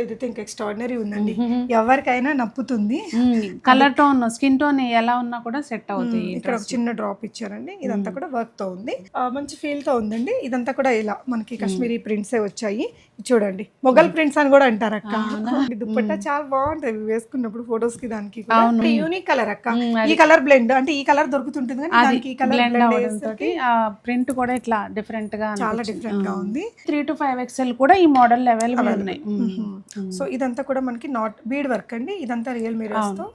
ఇదైతే ఇంకా ఎక్స్ట్రాడినరీ ఉందండి, ఎవరికైనా నప్పుతుంది. కలర్ టోన్ స్కిన్ టోన్ ఎలా ఉన్నా కూడా సెట్ అవుతాయి. ఇక్కడ ఒక చిన్న డ్రాప్ ఇచ్చారండి, ఇదంతా కూడా వర్క్ తో ఉంది, మంచి ఫీల్ తో ఉందండి. ఇదంతా కూడా ఇలా మనకి కాశ్మీరీ ప్రింట్స్ వచ్చాయి, చూడండి మొగల్ ప్రింట్స్ అని కూడా అంటారు అక్క. దుప్పట్టా చాలా బాగుంటది వేసుకున్నప్పుడు ఫొటోస్ కి, దానికి యూనిక్ కలర్ అక్క. ఈ కలర్ బ్లెండ్ అంటే ఈ కలర్ దొరుకుతుంటుంది కానీ దానికి ఈ కలర్ ప్రింట్ కూడా ఇట్లా డిఫరెంట్ గా చాలా డిఫరెంట్ గా ఉంది. 3 to 5 XL కూడా ఈ మోడల్ అవైలబుల్ ఉన్నాయి. సో ఇదంతా కూడా మనకి నాట్ బీడ్ వర్క్ అండి, ఇదంతా రియల్ మిరర్స్ తో,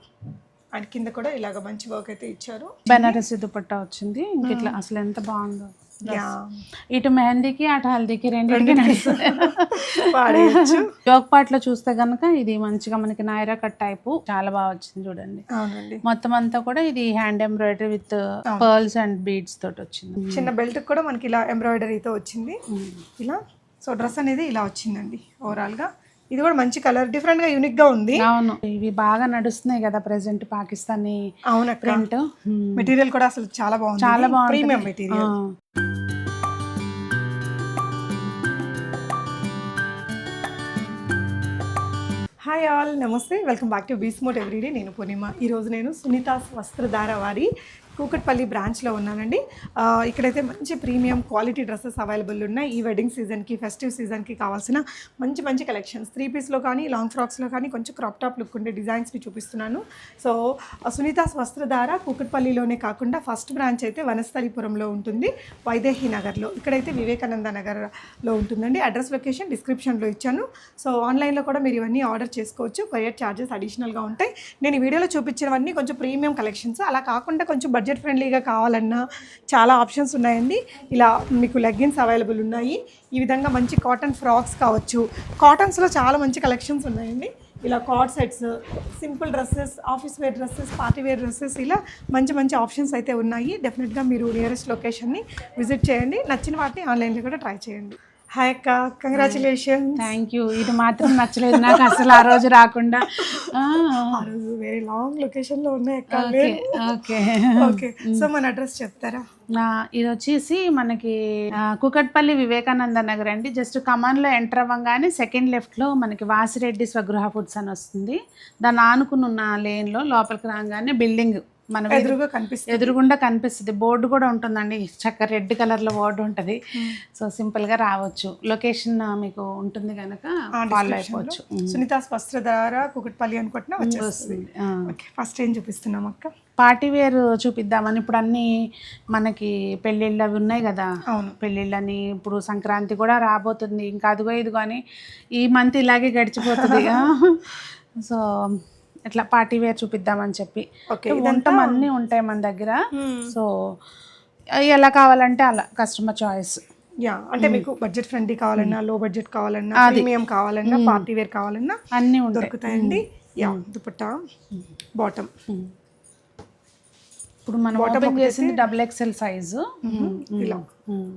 అండ్ కింద కూడా ఇలాగ మంచి వర్క్ అయితే ఇచ్చారు. బెనారసి దుపట్టా వచ్చింది. ఇంక ఇట్లా అసలు ఎంత బాగుందో. ఇటు మెహందీకి అటు హల్దీకి రెండింటికి యోగ్ పార్ట్ లో చూస్తే గనక ఇది మంచిగా మనకి నాయరా కట్ టైపు చాలా బాగా వచ్చింది చూడండి. మొత్తం అంతా కూడా ఇది hand embroidery with pearls and beads తోటి వచ్చింది. చిన్న బెల్ట్ కూడా మనకి ఇలా ఎంబ్రాయిడరీతో వచ్చింది ఇలా. సో డ్రెస్ అనేది ఇలా వచ్చిందండి ఓవరాల్ గా. ఇది కూడా మంచి కలర్, డిఫరెంట్ గా యూనిక్ గా ఉంది. అవును, ఇవి బాగా నడుస్తున్నాయి కదా ప్రెసెంట్ పాకిస్తానీ ప్రింట్. మెటీరియల్ కూడా అసలు చాలా బాగుంది, చాలా బాగుంది, ప్రీమియం మెటీరియల్. హాయ్ ఆల్, నమస్తే, వెల్కమ్ బ్యాక్ టు బీస్మోట్ ఎవ్రీడే. నేను పూర్ణిమ. ఈరోజు నేను సునీతాస్ వస్త్రధార వారి కూకట్పల్లి బ్రాంచ్లో ఉన్నానండి. ఇక్కడైతే మంచి ప్రీమియం క్వాలిటీ డ్రెస్సెస్ అవైలబుల్ ఉన్నాయి. ఈ వెడ్డింగ్ సీజన్కి, ఫెస్టివ్ సీజన్కి కావాల్సిన మంచి మంచి కలెక్షన్స్ 3 పీస్లో కానీ, లాంగ్ ఫ్రాక్స్లో కానీ, కొంచెం క్రాప్ టాప్ లుక్ ఉండే డిజైన్స్ని చూపిస్తున్నాను. సో సునీతాస్ వస్త్రధార కూకట్పల్లిలోనే కాకుండా ఫస్ట్ బ్రాంచ్ అయితే వనస్థలిపురంలో ఉంటుంది, వైదేహి నగర్లో. ఇక్కడైతే వివేకానంద నగర్లో ఉంటుందండి. అడ్రస్ లొకేషన్ డిస్క్రిప్షన్లో ఇచ్చాను. సో ఆన్లైన్లో కూడా మీరు ఇవన్నీ ఆర్డర్ చేసుకోవచ్చు. కొరియర్ ఛార్జెస్ అడిషనల్గా ఉంటాయి. నేను ఈ వీడియోలో చూపించినవన్నీ కొంచెం ప్రీమియం కలెక్షన్స్. అలా కాకుండా కొంచెం బడ్జెట్ ఫ్రెండ్లీగా కావాలన్నా చాలా ఆప్షన్స్ ఉన్నాయండి. ఇలా మీకు లెగ్గిన్స్ అవైలబుల్ ఉన్నాయి. ఈ విధంగా మంచి కాటన్ ఫ్రాక్స్ కావచ్చు, కాటన్స్లో చాలా మంచి కలెక్షన్స్ ఉన్నాయండి. ఇలా card sets, simple dresses, office wear dresses, party wear dresses, ఇలా మంచి మంచి ఆప్షన్స్ అయితే ఉన్నాయి. డెఫినెట్గా మీరు నియరెస్ట్ లొకేషన్ని విజిట్ చేయండి. నచ్చిన వాటిని ఆన్లైన్లో కూడా ట్రై చేయండి. హాయ్ అక్క, కంగ్రాచులేషన్. Thank you. ఇది మాత్రం నచ్చలేదు నాకు అసలు, ఆ రోజు రాకుండా. ఆ రోజు వెరీ లాంగ్ లొకేషన్లో ఉన్నాయి అక్క. ఓకే ఓకే, సో మన అడ్రస్ చెప్తారా? ఇది వచ్చేసి మనకి కూకట్పల్లి వివేకానంద నగర్ అండి. జస్ట్ కమాన్లో ఎంటర్ అవ్వగానే సెకండ్ లెఫ్ట్లో మనకి వాసిరెడ్డి స్వగృహ ఫుడ్స్ అని వస్తుంది. దాన్ని ఆనుకుని ఉన్న లేన్లో లోపలికి రాగానే బిల్డింగ్ మన ఎదురుగుండా కనిపిస్తుంది. బోర్డు కూడా ఉంటుందండి, చక్క రెడ్ కలర్లో బోర్డు ఉంటుంది. సో సింపుల్గా రావచ్చు. లొకేషన్ మీకు ఉంటుంది కనుక ఫాలో అయిపోవచ్చు. సునీతాస్ వస్త్రధార కూకట్పల్లి అనుకుంటున్నా వచ్చేస్తుంది. ఫస్ట్ ఏం చూపిస్తున్నాం అక్క? పార్టీ వేర్ చూపిద్దామని. ఇప్పుడు అన్నీ మనకి పెళ్ళిళ్ళు అవి ఉన్నాయి కదా. అవును, పెళ్ళిళ్ళని, ఇప్పుడు సంక్రాంతి కూడా రాబోతుంది. ఇంకా అదిగో ఇదిగో అని ఈ మంత్ ఇలాగే గడిచిపోతుంది. సో ఇట్లా పార్టీ వేర్ చూపిద్దామని చెప్పి. వంటం అన్నీ ఉంటాయి మన దగ్గర. సో ఎలా కావాలంటే అలా కస్టమర్ చాయిస్. అంటే మీకు బడ్జెట్ ఫ్రెండ్లీ కావాలన్నా, లో బడ్జెట్ కావాలన్నా, ప్రీమియం కావాలన్నా, పార్టీ వేర్ కావాలన్నా అన్నీ దొరుకుతాయండి. దుపట్టా, బాటమ్. ఇప్పుడు మనం ఓపెన్ చేసింది XXL సైజు. ఇలా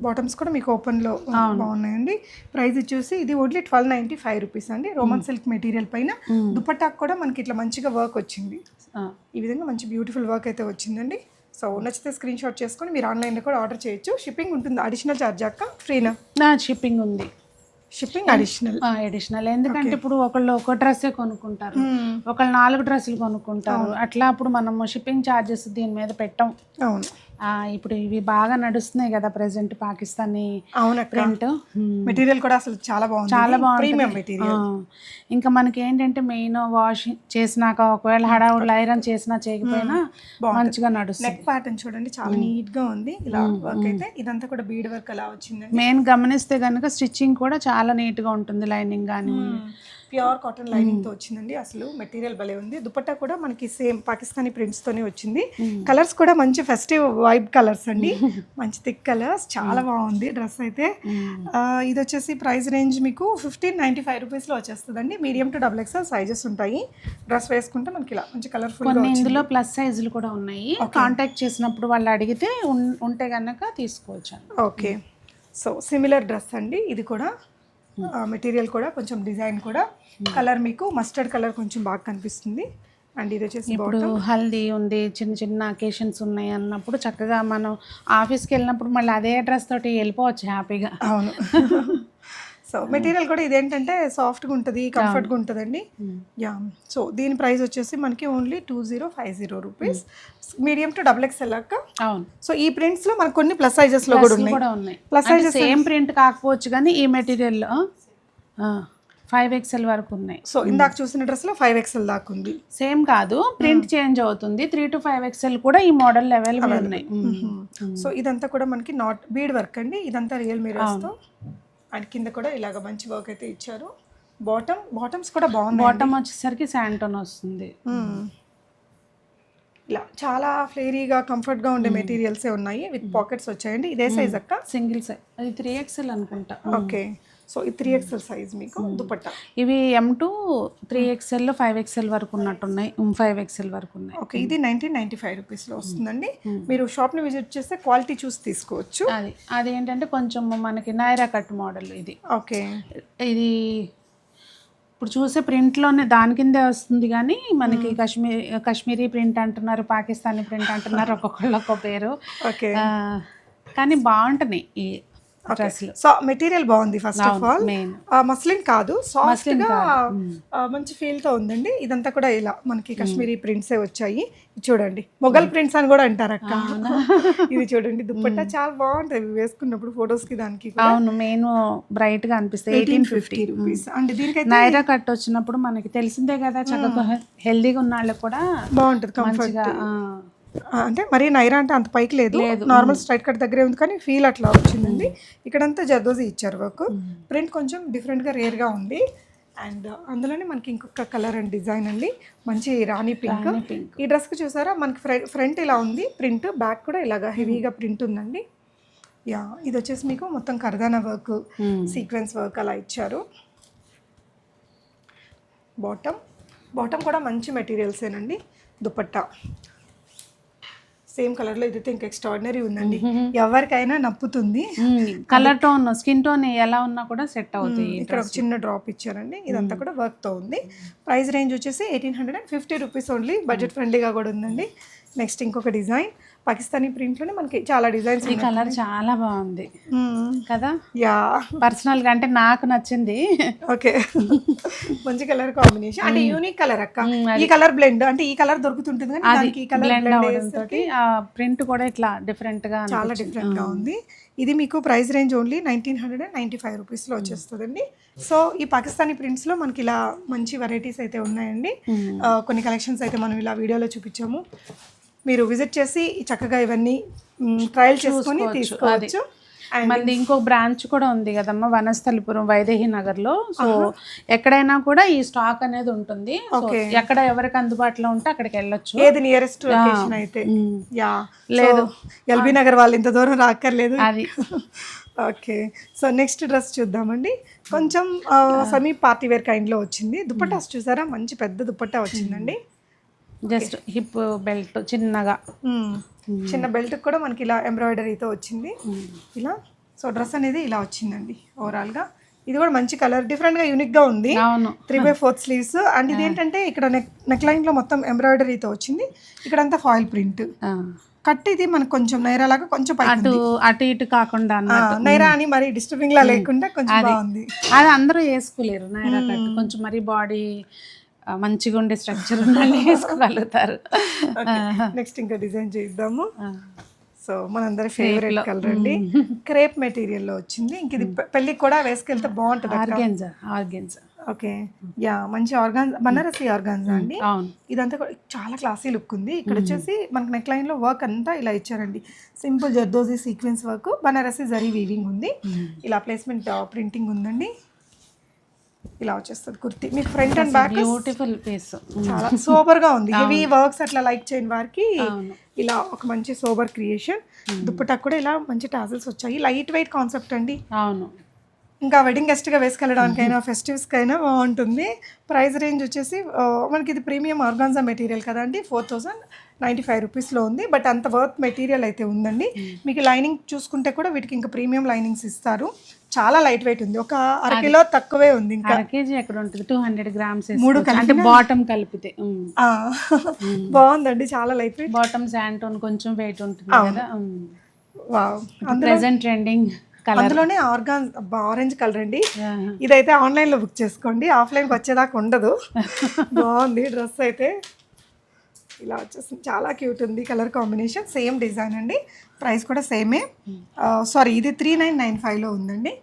బాటమ్స్ కూడా మీకు ఓపెన్లో బాగున్నాయండి. ప్రైస్ వచ్చేసి ఇది ఓన్లీ 1295 రూపీస్ అండి. రోమన్ సిల్క్ మెటీరియల్ పైన దుపట్టాకు కూడా మనకి ఇట్లా మంచిగా వర్క్ వచ్చింది. ఈ విధంగా మంచి బ్యూటిఫుల్ వర్క్ అయితే వచ్చిందండి. సో నచ్చితే స్క్రీన్ షాట్ చేసుకొని మీరు ఆన్లైన్లో కూడా ఆర్డర్ చేయొచ్చు. షిప్పింగ్ ఉంటుంది, అడిషనల్ ఛార్జ్ అక్క? ఫ్రీనా? షిప్పింగ్ ఉంది. Shipping additional. ఎందుకంటే ఇప్పుడు ఒకళ్ళు ఒక డ్రెస్సే కొనుక్కుంటారు, ఒకళ్ళు 4 డ్రెస్సులు కొనుక్కుంటారు. అట్లా అప్పుడు మనము షిప్పింగ్ ఛార్జెస్ దీని మీద పెట్టాం. అవును, ఇప్పుడు ఇవి బాగా నడుస్తున్నాయి కదా ప్రెసెంట్ పాకిస్తానీ ప్రింట్. మెటీరియల్ కూడా అసలు చాలా బాగుంది, చాలా బాగుంది, ప్రీమియం మెటీరియల్. ఇంకా మనకి ఏంటంటే మెయిన్ వాషింగ్ చేసినాక ఒకవేళ హడావుడు ఐరన్ చేసినా చేయకపోయినా మంచిగా నడుస్తుంది. నెక్ ప్యాటర్న్ చూడండి చాలా నీట్ గా ఉంది. ఇలా వర్క్ అయితే ఇదంతా కూడా బీడ్ వర్క్ అలా వచ్చింది. మెయిన్ గమనిస్తే కనుక స్టిచ్చింగ్ కూడా చాలా నీట్ గా ఉంటుంది. లైనింగ్ కానీ ప్యూర్ కాటన్ లైనింగ్ తో వచ్చిందండి. అసలు మెటీరియల్ భలే ఉంది. దుపట్టా కూడా మనకి సేమ్ పాకిస్తానీ ప్రింట్స్ తోనే వచ్చింది. కలర్స్ కూడా మంచి ఫెస్టివ్ వైబ్ కలర్స్ అండి, మంచి థిక్ కలర్స్. చాలా బాగుంది డ్రెస్ అయితే. ఇది వచ్చేసి ప్రైస్ రేంజ్ మీకు 1595 రూపీస్ లో వచ్చేస్తుందండి. మీడియం టు XXL సైజెస్ ఉంటాయి. డ్రెస్ వేసుకుంటే మనకి ఇలా మంచి కలర్ఫుల్. కొన్ని ఇందులో ప్లస్ సైజులు కూడా ఉన్నాయి. కాంటాక్ట్ చేసినప్పుడు వాళ్ళు అడిగితే ఉంటే కనుక తీసుకోవచ్చు. ఓకే, సో సిమిలర్ డ్రెస్ అండి ఇది కూడా. మెటీరియల్ కూడా కొంచెం డిజైన్ కూడా కలర్ మీకు మస్టర్డ్ కలర్ కొంచెం బాగా కనిపిస్తుంది. అండ్ ఇది వచ్చేసి ఇప్పుడు హల్దీ ఉంది, చిన్న చిన్న అకేషన్స్ ఉన్నాయి అన్నప్పుడు చక్కగా మనం ఆఫీస్కి వెళ్ళినప్పుడు మళ్ళీ అదే డ్రెస్ తోటి వెళ్ళిపోవచ్చు హ్యాపీగా. అవును. సో మెటీరియల్ కూడా ఇదేంటంటే సాఫ్ట్గా ఉంటుంది, కంఫర్ట్గా ఉంటుందండి. యా, సో దీని ప్రైస్ వచ్చేసి మనకి only 2050 rupees. Medium to XXL అక్క. అవును. సో ఈ ప్రింట్స్లో మనకు కొన్ని ప్లస్ సైజెస్లో కూడా ఉన్నాయి. ప్లస్ సైజెస్ సేమ్ ప్రింట్ కాకపోవచ్చు కానీ ఈ మెటీరియల్లో 5XL వరకు ఉన్నాయి. సో ఇందాక చూసిన డ్రెస్లో 5XL దాకా ఉంది. సేమ్ కాదు, ప్రింట్ చేంజ్ అవుతుంది. 3 to 5XL కూడా ఈ మోడల్ అవైలబుల్ ఉన్నాయి. సో ఇదంతా కూడా మనకి నాట్ బీడ్ వర్క్ అండి, ఇదంతా రియల్ మిర్రర్స్తో. అండ్ కింద కూడా ఇలాగ మంచి వర్క్ అయితే ఇచ్చారు. బాటమ్స్ కూడా బాగుంది. బాటమ్ వచ్చేసరికి శాంటోన్ వస్తుంది. ఇలా చాలా ఫ్లేరీగా కంఫర్ట్గా ఉండే మెటీరియల్సే ఉన్నాయి. విత్ పాకెట్స్ వచ్చాయండి. ఇదే సైజ్ అక్క? సింగిల్ సైజ్, అది 3XL అనుకుంటా. ఓకే, సో ఈ 3XL సైజ్ మీకు దుపట్టా. ఇవి M2 3XL 5XL వరకు ఉన్నట్టున్నాయి. 5XL వరకు ఉన్నాయి. ఓకే, ఇది 1995 రూపీస్లో వస్తుందండి. మీరు షాప్ని విజిట్ చేస్తే క్వాలిటీ చూసి తీసుకోవచ్చు. అది ఏంటంటే కొంచెం మనకి నైరా కట్ మోడల్ ఇది. ఓకే, ఇది ఇప్పుడు చూసే ప్రింట్లోనే దాని కిందే వస్తుంది కానీ మనకి కాశ్మీరీ ప్రింట్ అంటున్నారు, పాకిస్తానీ ప్రింట్ అంటున్నారు, ఒక్కొక్కళ్ళు ఒక్కో పేరు. ఓకే, కానీ బాగుంటున్నాయి ఈ డ్రెస్లు. సో మెటీరియల్ బాగుంది. ఫస్ట్ ఆఫ్ ఆల్ మస్లిన్ కాదు, సాఫ్ట్ గా మంచి ఫీల్ తో ఉందండి. ఇదంతా కూడా ఇలా మనకి కాశ్మీరీ ప్రింట్స్ వచ్చాయి. చూడండి, మొఘల్ ప్రింట్స్ అని కూడా అంటారు అక్క. ఇది చూడండి, దుపట్టా చాలా బాగుంటది వేసుకున్నప్పుడు ఫొటోస్ కి. దానికి అవును, మెయిన్ బ్రైట్ గా అనిపిస్తాయి. 1850 రూపీస్. అండ్ దీనికైతే నైరా కట్ వచ్చినప్పుడు మనకి తెలిసిందే కదా, చక్కగా హెల్దీగా ఉన్న వాళ్ళకి కూడా బాగుంటది, కంఫర్ట్. అంటే మరీ నైరా అంటే అంత పైకి లేదు, నార్మల్ స్ట్రైట్ కట్ దగ్గరే ఉంది, కానీ ఫీల్ అట్లా వచ్చిందండి. ఇక్కడంతా జర్దోజీ ఇచ్చారు వర్క్. ప్రింట్ కొంచెం డిఫరెంట్గా రేర్గా ఉంది. అండ్ అందులోనే మనకి ఇంకొక కలర్ అండ్ డిజైన్ అండి, మంచి రాణి పింక్. ఈ డ్రెస్కి చూసారా మనకి ఫ్రంట్ ఇలా ఉంది ప్రింట్, బ్యాక్ కూడా ఇలాగా హెవీగా ప్రింట్ ఉందండి. యా, ఇది వచ్చేసి మీకు మొత్తం కర్దానా వర్క్, సీక్వెన్స్ వర్క్ అలా ఇచ్చారు. బాటమ్ కూడా మంచి మెటీరియల్సేనండి. దుపట్టా సేమ్ కలర్లో, ఇదైతే ఇంకా ఎక్స్ట్రాడినరీ ఉందండి. ఎవరికైనా నప్పుతుంది. కలర్ టోన్, స్కిన్ టోన్ ఎలా ఉన్నా కూడా సెట్ అవుతాయి. ఇక్కడ ఒక చిన్న డ్రాప్ ఇచ్చారండి. ఇదంతా కూడా వర్క్తో ఉంది. ప్రైస్ రేంజ్ వచ్చేసి 1850 రూపీస్ ఓన్లీ. బడ్జెట్ ఫ్రెండ్లీగా కూడా ఉందండి. నెక్స్ట్ ఇంకొక డిజైన్, పాకిస్తానీ ప్రింట్లోనే మనకి చాలా డిజైన్స్. ఈ కలర్ చాలా బాగుంది కదా. యా, పర్సనల్ గా అంటే నాకు నచ్చింది. ఓకే, మంచి కలర్ కాంబినేషన్. అంటే యూనిక్ కలర్ అక్క. ఈ కలర్ బ్లెండ్ అంటే ఈ కలర్ దొరుకుతుంటుంది కానీ దానికి ఈ కలర్ బ్లెండ్ తోటి ఆ ప్రింట్ కూడా ఇట్లా డిఫరెంట్ గా, చాలా డిఫరెంట్ గా ఉంది. ఇది మీకు ప్రైస్ రేంజ్ ఓన్లీ 1995 రూపీస్లో వచ్చేస్తుందండి. సో ఈ పాకిస్తానీ ప్రింట్స్లో మనకి ఇలా మంచి వెరైటీస్ అయితే ఉన్నాయండి. కొన్ని కలెక్షన్స్ అయితే మనం ఇలా వీడియోలో చూపించాము. మీరు విజిట్ చేసి చక్కగా ఇవన్నీ ట్రయల్ చేసుకొని తీసుకోవచ్చు. మళ్ళీ ఇంకో బ్రాంచ్ కూడా ఉంది కదమ్మా, వనస్థలిపురం వైదేహి నగర్ లో. సో ఎక్కడైనా కూడా ఈ స్టాక్ అనేది ఉంటుంది. ఎక్కడ ఎవరికి అందుబాటులో ఉంటే అక్కడికి వెళ్ళొచ్చు. ఏది నియరెస్ట్ లొకేషన్ అయితే. యా, లేదు ఎల్బీ నగర్ వాళ్ళు ఇంత దూరం రాక్కర్లేదు అది. ఓకే, సో నెక్స్ట్ డ్రెస్ చూద్దామండి. కొంచెం సెమీ పార్టీ వేర్ కైండ్ లో వచ్చింది. దుపట్టాస్ చూసారా, మంచి పెద్ద దుపట్టా వచ్చిందండి. జస్ట్ హిప్ బెల్ట్ చిన్నగా, చిన్న బెల్ట్ కూడా మనకి ఇలా ఎంబ్రాయిడరీతో వచ్చింది ఇలా. సో డ్రెస్ అనేది ఇలా వచ్చిందండి ఓవరాల్గా. ఇది కూడా మంచి కలర్, డిఫరెంట్గా యూనిక్గా ఉంది. 3/4 స్లీవ్స్. అండ్ ఇది ఏంటంటే ఇక్కడ నెక్ లైన్లో మొత్తం ఎంబ్రాయిడరీతో వచ్చింది. ఇక్కడంతా ఫాయిల్ ప్రింట్ కట్. ఇది మనకు కొంచెం నైరా లాగా కొంచెం అటు ఇటు కాకుండా, నైరా అని మరి డిస్టర్బింగ్ లా లేకుండా కొంచెం బాగుంది. అది అందరూ వేసుకోలేరు నైరా కట్, కొంచెం మరి బాడీ మంచిగా ఉండే స్ట్రక్చర్ ఉండాలి, వేసుకోగలుగుతారు. నెక్స్ట్ ఇంకా డిజైన్ చేద్దాము. సో మనందరి ఫేవరెట్ కలర్ అండి, క్రేప్ మెటీరియల్లో వచ్చింది. ఇంక ఇది పెళ్ళికి కూడా వేసుకెళ్తే బాగుంటుంది. ఆర్గెన్జా. ఓకే, యా, మంచి ఆర్గాన్జా, బనారసి ఆర్గాన్జా అండి. ఇదంతా కూడా చాలా క్లాసీ లుక్ ఉంది. ఇక్కడ వచ్చేసి మనకి నెక్ లైన్ లో వర్క్ అంతా ఇలా ఇచ్చారండి. సింపుల్ జర్దోజీ సీక్వెన్స్ వర్క్, బనారసి జరీ వీవింగ్ ఉంది. ఇలా ప్లేస్మెంట్ ప్రింటింగ్ ఉందండి. ఇలా వచ్చేస్తుంది కుర్తీ. మీకు front and back beautiful piece, చాలా సోబర్ గా ఉంది. హెవీ వర్క్స్ అట్లా లైక్ చేయని వారికి ఇలా ఒక మంచి సోబర్ క్రియేషన్. దుప్పటా కూడా ఇలా మంచి టాజల్స్ వచ్చాయి. లైట్ వెయిట్ కాన్సెప్ట్ అండి. అవును, ఇంకా వెడ్డింగ్ గెస్ట్గా వేసుకెళ్ళడానికైనా ఫెస్టివ్స్కైనా బాగుంటుంది. ప్రైస్ రేంజ్ వచ్చేసి మనకి ఇది ప్రీమియం ఆర్గాన్జా మెటీరియల్ కదండి, 4095 రూపీస్లో ఉంది. బట్ అంత వర్త్ మెటీరియల్ అయితే ఉందండి. మీకు లైనింగ్ చూసుకుంటే కూడా వీటికి ఇంకా ప్రీమియం లైనింగ్స్ ఇస్తారు. చాలా లైట్ వెయిట్ ఉంది, ఒక 1 కిలో తక్కువే ఉంది. ఇంకా కేజీ ఎక్కడ ఉంటుంది, 200 గ్రామ్స్, 3 అంటే బాటమ్ కలిపితే. బాగుందండి, చాలా లైట్ వెయిట్. బాటమ్ శాంటోన్ కొంచెం వెయిట్ ఉంటుంది కదా. వావ్, ప్రెజెంట్ ట్రెండింగ్ అందులోనే ఆరెంజ్ కలర్ అండి. ఇదైతే ఆన్లైన్ లో బుక్ చేసుకోండి, ఆఫ్లైన్కి వచ్చేదాకా ఉండదు. బాగుంది డ్రెస్ అయితే, ఇలా వచ్చేసింది, చాలా క్యూట్ ఉంది. కలర్ కాంబినేషన్ సేమ్ డిజైన్ అండి, ప్రైస్ కూడా సేమే. సారీ, ఇది 3995 లో ఉందండి.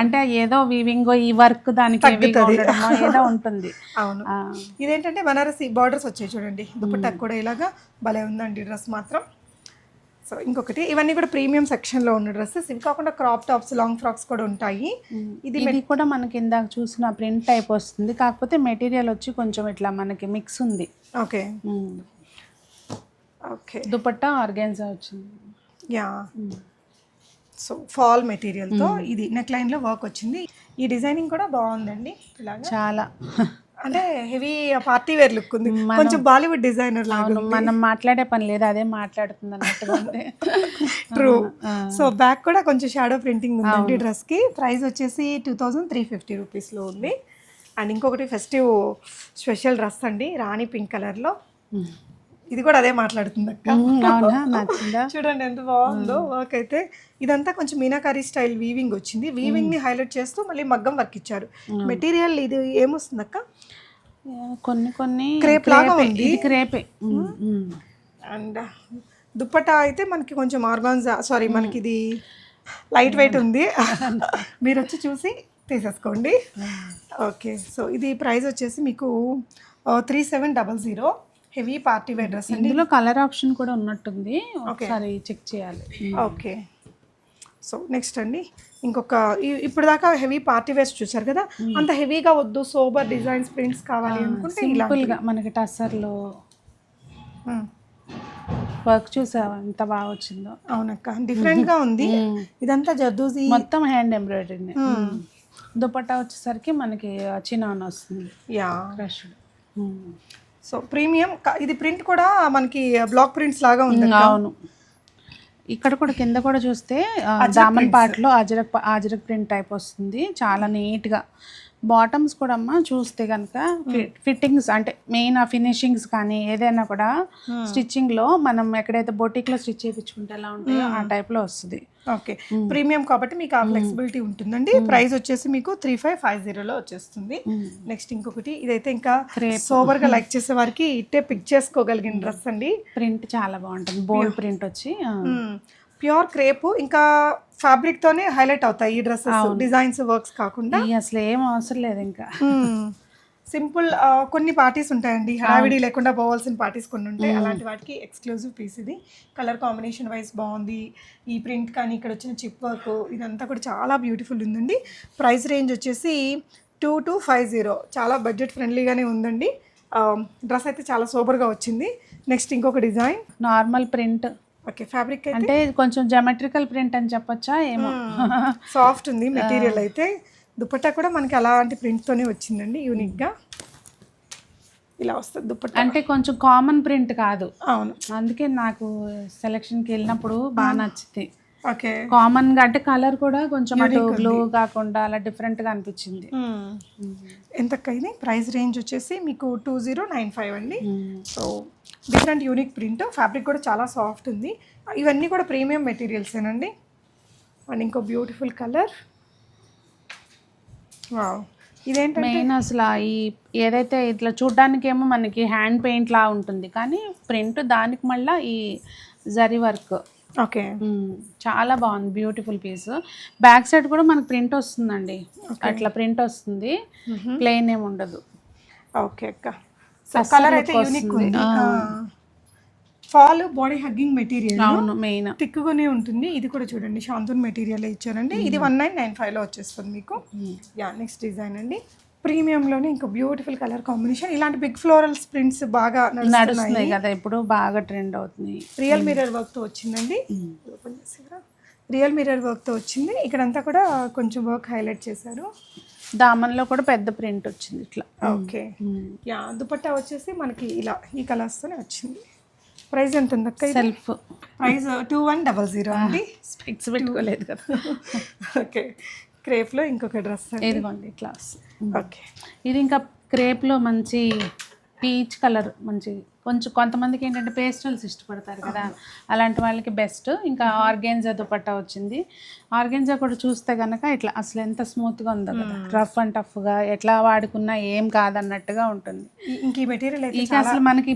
అంటే ఏదో వీవింగ్ ఈ వర్క్ దానికి ఏదో ఉంటుంది. అవును, ఇదేంటంటే బనారసి బార్డర్స్ వచ్చాయి చూడండి, దుపట్టా కూడా ఇలాగా భలే ఉందండి డ్రెస్ మాత్రం. సో ఇంకొకటి, ఇవన్నీ కూడా ప్రీమియం సెక్షన్లో ఉన్న డ్రెస్సెస్. ఇవి కాకుండా క్రాప్ టాప్స్, లాంగ్ ఫ్రాక్స్ కూడా ఉంటాయి. ఇది కూడా మనకి ఇందాక చూసిన ప్రింట్ టైప్ వస్తుంది, కాకపోతే మెటీరియల్ వచ్చి కొంచెం ఇట్లా మనకి మిక్స్ ఉంది. ఓకే ఓకే, దుపట్టా ఆర్గాన్జా వచ్చింది. యా, సో ఫాల్ మెటీరియల్తో ఇది నెక్ లైన్లో వర్క్ వచ్చింది. ఈ డిజైనింగ్ కూడా బాగుందండి, ఇలాగా చాలా అంటే హెవీ పార్టీ వేర్ లుక్ ఉంది, కొంచెం బాలీవుడ్ డిజైనర్ లాగా. మనం మాట్లాడే పని లేదు, అదే మాట్లాడుతుంది అన్నట్టుగా ఉంది. ట్రూ. సో బ్యాక్ కూడా కొంచెం షాడో ప్రింటింగ్ ఉందండి డ్రెస్కి. ప్రైస్ వచ్చేసి 2350 రూపీస్లో ఉంది. అండ్ ఇంకొకటి ఫెస్టివ్ స్పెషల్ డ్రెస్ అండి, రాణి పింక్ కలర్లో. ఇది కూడా అదే మాట్లాడుతుంది అక్క. చూడండి ఎంత బాగుందో వర్క్ అయితే. ఇదంతా కొంచెం మీనాకారీ స్టైల్ వీవింగ్ వచ్చింది, వీవింగ్ ని హైలైట్ చేస్తూ మళ్ళీ మగ్గం వర్క్ ఇచ్చారు. మెటీరియల్ ఇది ఏమొస్తుంది అక్క? కొన్ని క్రేప్ లాగా ఉంది, క్రేపే. అండ్ దుప్పటా అయితే మనకి కొంచెం ఆర్గాన్జా, సారీ మనకి ఇది లైట్ వెయిట్ ఉంది. మీరు వచ్చి చూసి తీసేసుకోండి. ఓకే, సో ఇది ప్రైస్ వచ్చేసి మీకు 3700. హెవీ పార్టీ వేర్ డ్రెస్ అండి. ఇందులో కలర్ ఆప్షన్ కూడా ఉన్నట్టుంది, ఒకసారి చెక్ చేయాలి. ఓకే, సో నెక్స్ట్ అండి ఇంకొక, ఇప్పుడు దాకా హెవీ పార్టీ వేర్స్ చూసారు కదా, అంత హెవీగా వద్దు, సోబర్ డిజైన్స్, ప్రింట్స్ కావాలి అనుకుంటే సింపుల్గా మనకి టస్సర్లో వర్క్ చూసావా ఎంత బాగా వచ్చిందో. అవునక్క, డిఫరెంట్గా ఉంది. ఇదంతా జర్దోజీ, మొత్తం హ్యాండ్ ఎంబ్రాయిడరీ. దుపట్టా వచ్చేసరికి మనకి చినాన్ వస్తుంది. Yeah, crushed. So premium. ఇది ప్రింట్ కూడా మనకి బ్లాక్ ప్రింట్స్ లాగా ఉంది. అవును, ఇక్కడ కూడా కింద కూడా చూస్తే దామన్ పార్ట్లో అజరక్ ప్రింట్ టైప్ వస్తుంది, చాలా నీట్గా. బాటమ్స్ కూడా అమ్మ చూస్తే కనుక ఫిట్టింగ్స్ అంటే మెయిన్ ఆ ఫినిషింగ్స్ కానీ ఏదైనా కూడా స్టిచ్చింగ్లో మనం ఎక్కడైతే బొటిక్లో స్టిచ్ చేయించుకుంటే ఎలా ఉంటాయో ఆ టైప్లో వస్తుంది. ఓకే, ప్రీమియం కాబట్టి మీకు ఆ ఫ్లెక్సిబిలిటీ ఉంటుందండి. ప్రైస్ వచ్చేసి మీకు 3550లో వచ్చేస్తుంది. నెక్స్ట్ ఇంకొకటి, ఇదైతే ఇంకా సోబర్గా లైక్ చేసే వారికి ఇట్టే పిక్ చేసుకోగలిగిన డ్రెస్ అండి. ప్రింట్ చాలా బాగుంటుంది, బోల్డ్ ప్రింట్ వచ్చి ప్యూర్ క్రేప్, ఇంకా ఫ్యాబ్రిక్ తోనే హైలైట్ అవుతాయి ఈ డ్రెస్సెస్, డిజైన్స్ వర్క్స్ కాకుండా. అసలు ఏం అవసరం లేదు, ఇంకా సింపుల్. కొన్ని పార్టీస్ ఉంటాయండి, హడావిడి లేకుండా పోవాల్సిన పార్టీస్ కొన్ని ఉంటాయి, అలాంటి వాటికి ఎక్స్క్లూజివ్ పీస్ ఇది. కలర్ కాంబినేషన్ వైజ్ బాగుంది. ఈ ప్రింట్ కానీ ఇక్కడ వచ్చిన చిప్ వర్క్ ఇదంతా కూడా చాలా బ్యూటిఫుల్ ఉందండి. ప్రైస్ రేంజ్ వచ్చేసి 2250, చాలా బడ్జెట్ ఫ్రెండ్లీగానే ఉందండి. డ్రెస్ అయితే చాలా సూపర్గా వచ్చింది. నెక్స్ట్ ఇంకొక design, normal print. Okay, fabric అంటే కొంచెం జెమెట్రికల్ ప్రింట్ అని చెప్పొచ్చా ఏమో, సాఫ్ట్ ఉంది మెటీరియల్ అయితే. దుపట్టా కూడా మనకి అలాంటి ప్రింట్తోనే వచ్చిందండి, యూనిక్గా ఇలా వస్తుంది దుపట్టా. అంటే కొంచెం కామన్ ప్రింట్ కాదు. అవును, అందుకే నాకు సెలక్షన్కి వెళ్ళినప్పుడు బాగా నచ్చింది. ఓకే, కామన్గా అంటే కలర్ కూడా కొంచెం అటు బ్లూ కాకుండా అలా డిఫరెంట్గా అనిపించింది. ఎంతకైంది? ప్రైస్ రేంజ్ వచ్చేసి మీకు 2095 అండి. So different unique print, fabric కూడా చాలా సాఫ్ట్ ఉంది. ఇవన్నీ కూడా ప్రీమియం మెటీరియల్సేనండి. అండ్ ఇంకో బ్యూటిఫుల్ కలర్. వావ్, ఇదేంటంటే మెయిన్ అసలు ఈ ఏదైతే ఇట్లా చూడ్డానికేమో మనకి హ్యాండ్ పెయింట్ లా ఉంటుంది, కానీ ప్రింట్ దానికి మళ్ళీ ఈ జరీ వర్క్. ఓకే, చాలా బాగుంది, బ్యూటిఫుల్ పీస్. బ్యాక్ సైడ్ కూడా మనకి ప్రింట్ వస్తుందండి, అట్లా ప్రింట్ వస్తుంది, ప్లెయిన్ ఏమి ఉండదు. ఓకే అక్క, కలర్ అయితే యూనిక్ ఉంది. ఫాల్ బాడీ హగ్గింగ్ మెటీరియల్, అవును, మెయిన్ థిక్గానే ఉంటుంది. ఇది కూడా చూడండి, శాంతూన్ మెటీరియల్ ఇచ్చారండి. ఇది 1995లో వచ్చేస్తుంది మీకు. యా, నెక్స్ట్ డిజైన్ అండి, ప్రీమియంలోనే ఇంకా బ్యూటిఫుల్ కలర్ కాంబినేషన్. ఇలాంటి బిగ్ ఫ్లోరల్స్ ప్రింట్స్ బాగా నడుస్తున్నాయి కదా ఇప్పుడు, బాగా ట్రెండ్ అవుతుంది. రియల్ మిర్రర్ వర్క్తో వచ్చిందండి, ఓపెన్ చేసారా, రియల్ మిర్రర్ వర్క్తో వచ్చింది. ఇక్కడంతా కూడా కొంచెం వర్క్ హైలైట్ చేశారు. దామన్లో కూడా పెద్ద ప్రింట్ వచ్చింది ఇట్లా. ఓకే, యా, దుపట్టా వచ్చేసి మనకి ఇలా ఈ కలర్స్తోనే వచ్చింది. ప్రైస్ ఎంత ఉంది అక్క? సెల్ఫ్ ప్రైస్ 2100 అండి. స్పెక్స్ పెట్టుకోలేదు కదా. ఓకే, క్రేప్లో ఇంకొక డ్రెస్ ఇదిగోండి క్లాస్. ఓకే, ఇది ఇంకా క్రేప్లో మంచి పీచ్ కలర్, మంచి కొంచెం కొంతమందికి ఏంటంటే పేస్టల్స్ ఇష్టపడతారు కదా, అలాంటి వాళ్ళకి బెస్ట్. ఇంకా ఆర్గెన్జా దుపట్టా వచ్చింది. ఆర్గెన్జా కూడా చూస్తే కనుక ఇట్లా అసలు ఎంత స్మూత్గా ఉందో కదా, రఫ్ అండ్ టఫ్గా ఎట్లా వాడుకున్నా ఏం కాదన్నట్టుగా ఉంటుంది. ఇంక ఈ మెటీరియల్ అయితే ఇక అసలు మనకి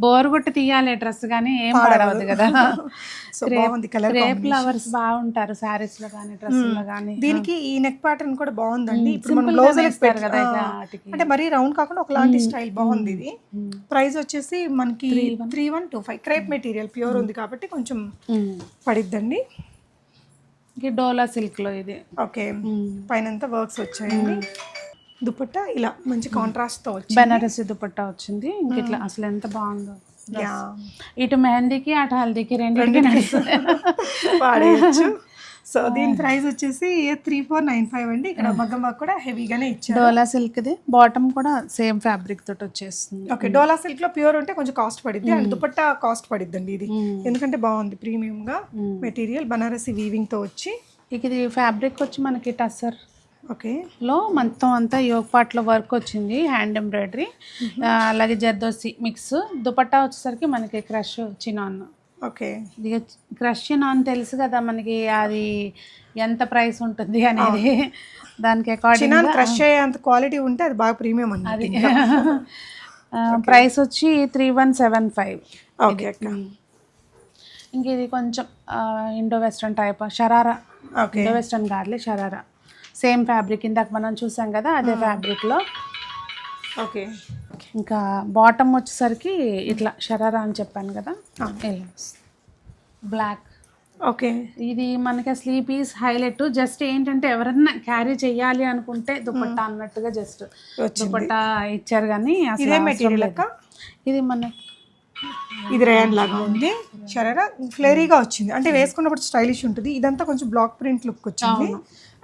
బోర్ కొట్టి తీయాలి డ్రెస్ కానీ ఏం పాడవద్దు కదా. సో బాగుంది కలర్. క్రేప్ ఫ్లవర్స్ బాగుంటారు శారీస్ లో కానీ డ్రెస్సుల్లో కానీ. దీనికి ఈ నెక్ ప్యాటర్న్ కూడా బాగుందండి. ఇప్పుడు మనం బ్లౌజ్ వేస్తారు కదా అంటే మరీ రౌండ్ కాకుండా ఒకలాంటి స్టైల్ బాగుంది. ఇది ప్రైస్ వచ్చేసి మనకి 3125. క్రేప్ మెటీరియల్ ప్యూర్ ఉంది కాబట్టి కొంచెం పడిద్దండి. డోలా సిల్క్ లో ఇది. ఓకే, పైన వర్క్స్ వచ్చాయండి. దుపట్టా ఇలా మంచి కాంట్రాస్ట్ తో వచ్చింది. బెనారసి దుపట్టా వచ్చింది. ఇంక ఇట్లా అసలు ఎంత బాగుందో. ఇటు మెహందీకి అటు హల్దీకి రెండింటికి వాడేయచ్చు. సో దీని ప్రైస్ వచ్చేసి 3495 అండి. ఇక్కడ మగ్గం వర్క్ కూడా హెవీగానే ఇచ్చారు. డోలా సిల్క్ ది బాటమ్ కూడా సేమ్ ఫ్యాబ్రిక్ తోటి వచ్చేస్తుంది. ఓకే, డోలా సిల్క్ లో ప్యూర్ ఉంటే కొంచెం కాస్ట్ పడిద్ది అండ్ దుపట్టా కాస్ట్ పడిద్దండి ఇది, ఎందుకంటే బాగుంది ప్రీమియం గా మెటీరియల్ బనారసి వీవింగ్ తో వచ్చి. ఇది ఫ్యాబ్రిక్ వచ్చి మనకి టస్సర్ ఓకే లో మొత్తం అంతా యోగ్ పార్ట్లో వర్క్ వచ్చింది, హ్యాండ్ ఎంబ్రాయిడరీ, అలాగే జర్దోసి మిక్స్. దుపట్టా వచ్చేసరికి మనకి క్రష్ చినాన్. ఓకే, ఇది క్రష్ చినాన్ తెలుసు కదా మనకి, అది ఎంత ప్రైస్ ఉంటుంది అనేది దానికి అకార్డింగ్. క్రష్ అయ్యేంత క్వాలిటీ ఉంటే అది బాగా ప్రీమియం అండి. అది ప్రైస్ వచ్చి 3175. ఓకే అక్క. ఇంక ఇది కొంచెం Indo western type sharara. Okay, Indo western కాదులే, షరారా. సేమ్ ఫ్యాబ్రిక్ ఇందాక మనం చూసాం కదా అదే ఫ్యాబ్రిక్లో. ఓకే, ఇంకా బాటమ్ వచ్చేసరికి ఇట్లా షరారా అని చెప్పాను కదా, బ్లాక్. ఓకే, ఇది మనకి అసలు ఈ పీస్ హైలైట్. జస్ట్ ఏంటంటే ఎవరన్నా క్యారీ చేయాలి అనుకుంటే దుపట్టా అన్నట్టుగా జస్ట్ దుపట్టా ఇచ్చారు కానీ అసలు మెటీరియల్ అక్క. ఇది మన ఇది రేయన్ లాగా ఉంది, షరారా ఫ్లేరీగా వచ్చింది, అంటే వేసుకున్నప్పుడు స్టైలిష్ ఉంటుంది. ఇదంతా కొంచెం బ్లాక్ ప్రింట్ లుక్ వచ్చింది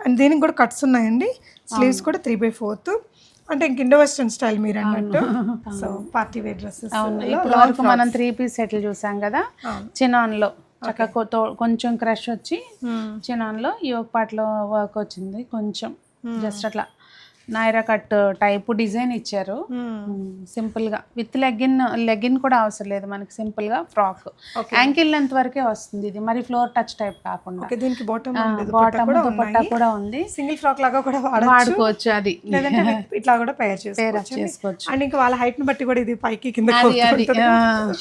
అండ్ దీనికి కూడా కట్స్ ఉన్నాయండి. స్లీవ్స్ కూడా 3/4, అంటే ఇంక ఇండో వెస్టర్న్ స్టైల్ మీరు అన్నట్టు. So party wear dresses. ఇప్పుడు వరకు మనం 3 పీస్ సెట్లు చూసాం కదా, చినాన్లో చక్కగా కొంచెం క్రష్ వచ్చి చినాన్లో యోగ్ పార్ట్లో వర్క్ వచ్చింది కొంచెం, జస్ట్ అట్లా నైరా కట్ టైప్ డిజైన్ ఇచ్చారు సింపుల్ గా. విత్ లెగిన్ కూడా అవసరం లేదు మనకి, సింపుల్ గా ఫ్రాక్ యాంకిల్ లెంత్ వరకే వస్తుంది. ఇది మరి ఫ్లోర్ టచ్ టైప్ కాకుండా దీనికి బాటమ్ దుపట్టా కూడా ఉంది. సింగిల్ ఫ్రాక్ లాగా కూడా వాడుకోవచ్చు, అది ఇట్లా కూడా పేర్ చేసుకోవచ్చు. అండ్ ఇంకా వాళ్ళ హైట్ ని బట్టి కూడా ఇది పైకి కింద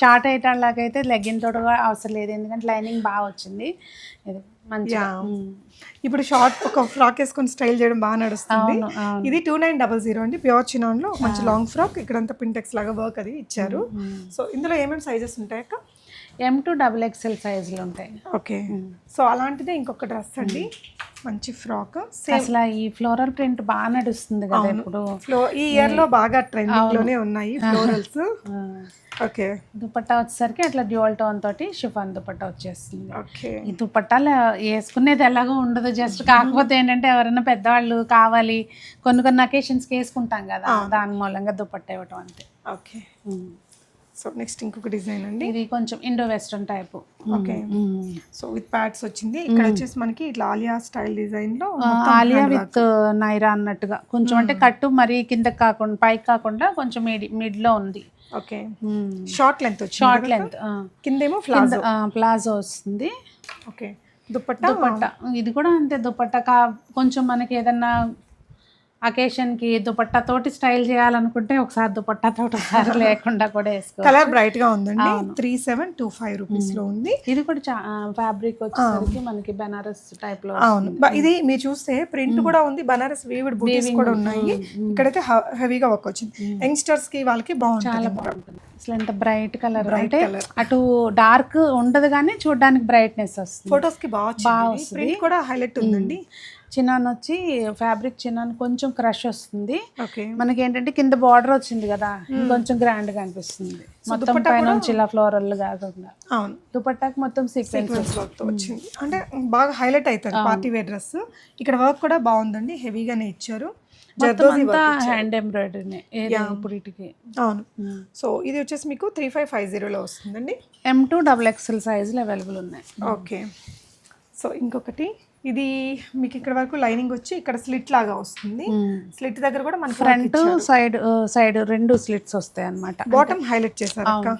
షార్ట్ హైట్ లాగైతే లెగిన్ తోట కూడా అవసరం లేదు, ఎందుకంటే లైనింగ్ బాగా వచ్చింది. ఇది మంచిగా ఇప్పుడు షార్ట్ ఒక ఫ్రాక్ వేసుకొని స్టైల్ చేయడం బాగా నడుస్తుంది. ఇది 2900 అండి, ప్యూర్ చినాన్ లో మంచి లాంగ్ ఫ్రాక్. ఇక్కడంతా పింటెక్స్ లాగా వర్క్ అది ఇచ్చారు. సో ఇందులో ఏమేమి సైజెస్ ఉంటాయి అక్క? M to XXL సైజులు ఉంటాయి. ఓకే, సో అలాంటిదే ఇంకొక డ్రెస్ అండి, మంచి ఫ్రాక్. అసలు ఈ ఫ్లోరల్ ప్రింట్ బాగా నడుస్తుంది కదా ఇప్పుడు, ఈ ఇయర్ లో బాగా ట్రెండింగ్ లోనే ఉన్నాయి ఫ్లోరల్స్. ఓకే, దుపట్టా వచ్చేసరికి అట్లా డ్యూయల్ టోన్ తోటి షిఫాన్ దుపట్టా వచ్చేస్తుంది. ఓకే, ఈ దుపట్టాలు వేసుకునేది ఎలాగో ఉండదు, జస్ట్ కాకపోతే ఏంటంటే ఎవరైనా పెద్దవాళ్ళు కావాలి కొన్ని అకేషన్స్కి వేసుకుంటాం కదా, దాని మూలంగా దుపట్టా ఇవ్వటం అంతే. ఓకే, సో నెక్స్ట్ ఇంకొక డిజైన్ అండి, ఇది కొంచెం Indo western type. Okay, so with pods వచ్చింది. ఇక్కడ వచ్చేసి మనకి ఇట్లా ఆలియా స్టైల్ డిజైన్ లో ఆలియా విత్ నైరా అన్నట్టుగా కొంచెం, అంటే కట్టు మరీ కిందకి కాకుండా పైకి కాకుండా కొంచెం మిడ్ లో ఉంది. ఓకే, షార్ట్ లెంత్ వచ్చింది, షార్ట్ లెంత్, కిందేమో ప్లాజో వస్తుంది. ఓకే, దుపట్టా ఇది కూడా అంతే. దుపట్టా కొంచెం మనకి ఏదన్నా అకేషన్కి దుపట్టా తోటి స్టైల్ చేయాలనుకుంటే ఒకసారి దుపట్టా తోటి ఒకసారి లేకుండా కూడా వేసుకో. కలర్ బ్రైట్ గా ఉందండి, 3725 రూపీస్ లో ఉంది. ఇది కూడా ఫ్యాబ్రిక్ వచ్చేసరికి మనకి బనారస్ టైప్ లో. అవును, ఇది మీరు చూస్తే ప్రింట్ కూడా ఉంది, బనారస్ వీవ్డ్ బూటీస్ కూడా ఉన్నాయి. ఇక్కడైతే హెవీగా వర్క్ వచ్చింది. యంగ్స్టర్స్ కి వాళ్ళకి బాగుంటుంది, చాలా బాగుంటుంది. అసలు ఎంత బ్రైట్ కలర్, అంటే అటు డార్క్ ఉండదు కానీ చూడడానికి బ్రైట్నెస్ వస్తుంది. ఫొటోస్ కి బాగా వస్తుంది. ప్రింట్ కూడా హైలైట్ ఉందండి. చిన్నాన్ వచ్చి ఫ్యాబ్రిక్ చిన్నాన్ కొంచెం క్రష్ వస్తుంది. ఓకే, మనకి ఏంటంటే కింద బార్డర్ వచ్చింది కదా, కొంచెం గ్రాండ్ గా అనిపిస్తుంది. మొత్తం పైన ఇలా ఫ్లోరల్ కాకుండా. అవును, దుపట్టాకి మొత్తం సీక్వెన్స్ వర్క్ వచ్చింది, అంటే బాగా హైలైట్ అవుతుంది పార్టీ వేర్ డ్రెస్. ఇక్కడ వర్క్ కూడా బాగుందండి, హెవీగానే ఇచ్చారు. హ్యాండ్ ఎంబ్రాయిడరీ ఇప్పటికి. అవును, సో ఇది వచ్చేసి మీకు 3550 లో వస్తుందండి. M to XXL సైజులు అవైలబుల్ ఉన్నాయి. ఓకే, సో ఇంకొకటి, ఇది మీకు ఇక్కడ వరకు లైనింగ్ వచ్చి ఇక్కడ స్లిట్ లాగా వస్తుంది. స్లిట్ దగ్గర కూడా మనకి ఫ్రంట్ సైడ్ రెండు స్లిట్స్ వస్తాయి అన్నమాట. బాటమ్ హైలైట్ చేశారు అక్క,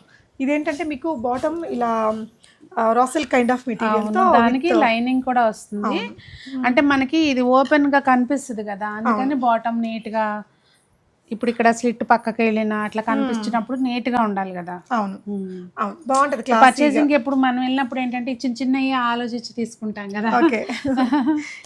ఇదేంటంటే మీకు బాటమ్ ఇలా రాసిల్ కైండ్ ఆఫ్ మెటీరియల్ తో దానికి లైనింగ్ కూడా వస్తుంది. అంటే మనకి ఇది ఓపెన్ గా కనిపిస్తుంది కదా, అందుకని బాటమ్ నీట్ గా ఇప్పుడు ఇక్కడ స్లిట్ పక్కకి వెళ్ళినా అట్లా కనిపించినప్పుడు నీట్ గా ఉండాలి కదా. అవును అవును బాగుంటది. పర్చేసింగ్ ఎప్పుడు మనం వెళ్ళినప్పుడు ఏంటంటే చిన్న చిన్నవి ఆలోచించి తీసుకుంటాం కదా. ఓకే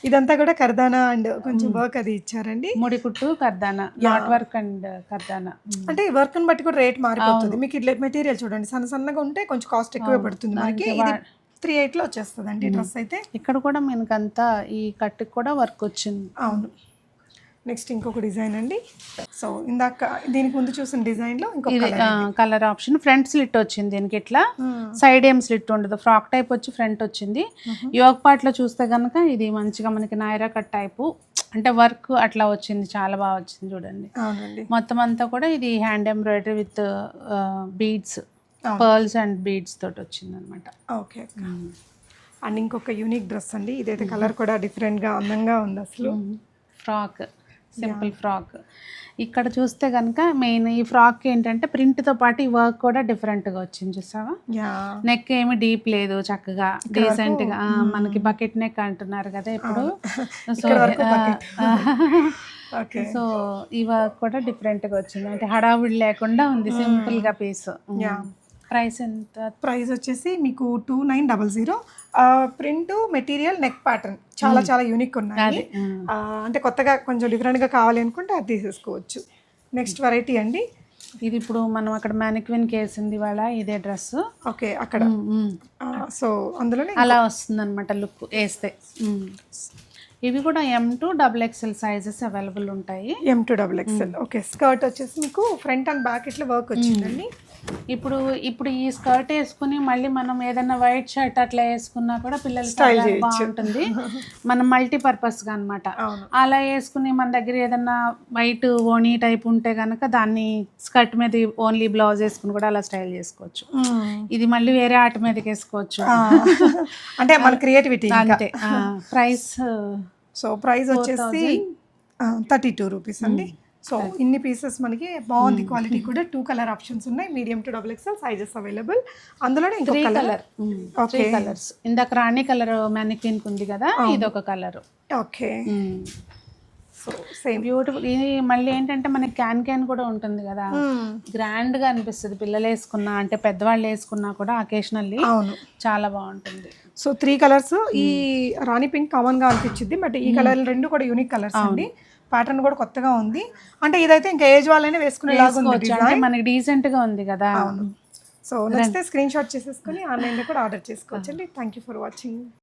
ఇదంతా కూడా కర్దానా అండ్ కొంచెం వర్క్ అది ఇచ్చారండి. ముడి కుట్టు కర్దానా, నాట్ వర్క్ అండ్ కర్దానా. అంటే వర్క్ ని బట్టి కూడా రేట్ మారిపోతుంది. మీకు ఇట్లా మెటీరియల్ చూడండి, సన్న సన్నగా ఉంటే కొంచెం కాస్ట్ ఎక్కువే పడుతుంది. మనకి 3.8 లో వచ్చేస్తుంది అండి డ్రెస్ అయితే. ఇక్కడ కూడా మనకంతా ఈ కట్టుకి కూడా వర్క్ వచ్చింది. అవును. నెక్స్ట్ ఇంకొక డిజైన్ అండి. సో ఇందాక దీనికి ముందు చూసిన డిజైన్ లో ఇంకొక కలర్ ఆప్షన్. ఫ్రంట్ స్లిట్ వచ్చింది దీనికి, ఇట్లా సైడ్ ఏం స్లిట్ ఉండదు, ఫ్రాక్ టైప్ వచ్చి ఫ్రంట్ వచ్చింది. యోగ్ పార్ట్ లో చూస్తే కనుక ఇది మంచిగా మనకి నాయరా కట్ టైపు, అంటే వర్క్ అట్లా వచ్చింది, చాలా బాగా వచ్చింది చూడండి. మొత్తం అంతా కూడా ఇది hand embroidery with beads, pearls and beads తోటి వచ్చింది అనమాట. ఓకే. అండ్ ఇంకొక యూనిక్ డ్రెస్ అండి, ఇదైతే కలర్ కూడా డిఫరెంట్ గా అందంగా ఉంది అసలు. Frock, simple frock. ఇక్కడ చూస్తే కనుక మెయిన్ ఈ ఫ్రాక్ ఏంటంటే ప్రింట్తో పాటు ఈ వర్క్ కూడా డిఫరెంట్గా వచ్చింది చూసావా. నెక్ ఏమి డీప్ లేదు, చక్కగా డీసెంట్గా మనకి బకెట్ నెక్ అంటున్నారు కదా ఇప్పుడు. సో ఈ వర్క్ కూడా డిఫరెంట్గా వచ్చింది, అంటే హడావుడి లేకుండా ఉంది, సింపుల్గా పీస్. ప్రైస్ ఎంత? ప్రైస్ వచ్చేసి మీకు 2900. ప్రింట్ మెటీరియల్ నెక్ ప్యాటర్న్ చాలా చాలా యూనిక్ ఉన్నాయి. అంటే కొత్తగా కొంచెం డిఫరెంట్గా కావాలి అనుకుంటే అది తీసేసుకోవచ్చు. నెక్స్ట్ వెరైటీ అండి, ఇది ఇప్పుడు మనం అక్కడ మ్యానిక్విన్ కేసింది వాళ్ళ ఇదే డ్రెస్. ఓకే అక్కడ. సో అందులోనే అలా వస్తుంది అనమాట లుక్ వేస్తే. ఇవి కూడా M2 XXL సైజెస్ అవైలబుల్ ఉంటాయి. M2 XXL. ఓకే. స్కర్ట్ వచ్చేసి మీకు ఫ్రంట్ అండ్ బ్యాక్ ఇట్లా వర్క్ వచ్చిందండి. ఇప్పుడు ఈ స్కర్ట్ వేసుకుని మళ్ళీ మనం ఏదైనా వైట్ షర్ట్ అట్లా వేసుకున్నా కూడా పిల్లలకి బాగుంటుంది. మనం మల్టీపర్పస్గా అనమాట. అలా వేసుకుని మన దగ్గర ఏదైనా వైట్ ఓనీ టైప్ ఉంటే కనుక దాన్ని స్కర్ట్ మీద ఓన్లీ బ్లౌజ్ వేసుకుని కూడా అలా స్టైల్ చేసుకోవచ్చు. ఇది మళ్ళీ వేరే ఆట మీదకి వేసుకోవచ్చు, అంటే మన క్రియేటివిటీ అంతే. ప్రైస్ వచ్చేసి 32 రూపీస్ అండి. సో ఇన్ని పీసెస్ మనకి బాగుంది, క్వాలిటీ కూడా. 2 కలర్ ఆప్షన్స్ ఉన్నాయి, medium to XXL sizes available. అందులోనే ఇంకొక కలర్. ఓకే. కలర్స్ ఇందాక రాణి కలర్ మ్యానిక్విన్ ఉంది కదా, ఇది ఒక colour. Okay. So same beautiful. ఇది మళ్ళీ ఏంటంటే మనకి క్యాన్ కూడా ఉంటుంది కదా, గ్రాండ్ గా అనిపిస్తుంది. పిల్లలు వేసుకున్నా అంటే పెద్దవాళ్ళు వేసుకున్నా కూడా అకేషనల్లీ చాలా బాగుంటుంది. So 3 colours. ఈ రాణి పింక్ కామన్ గా అనిపించింది, బట్ ఈ కలర్ రెండు కూడా యూనిక్ కలర్స్ అండి. ప్యాటర్న్ కూడా కొత్తగా ఉంది, అంటే ఇదైతే ఇంకా ఏజ్ వాళ్ళైనా వేసుకునేలాగా ఉంది, మనకి డీసెంట్ గా ఉంది కదా. సో నచ్చితే స్క్రీన్ షాట్ చేసేసుకుని ఆన్లైన్లో కూడా ఆర్డర్ చేసుకోవచ్చండి. Thank you for watching.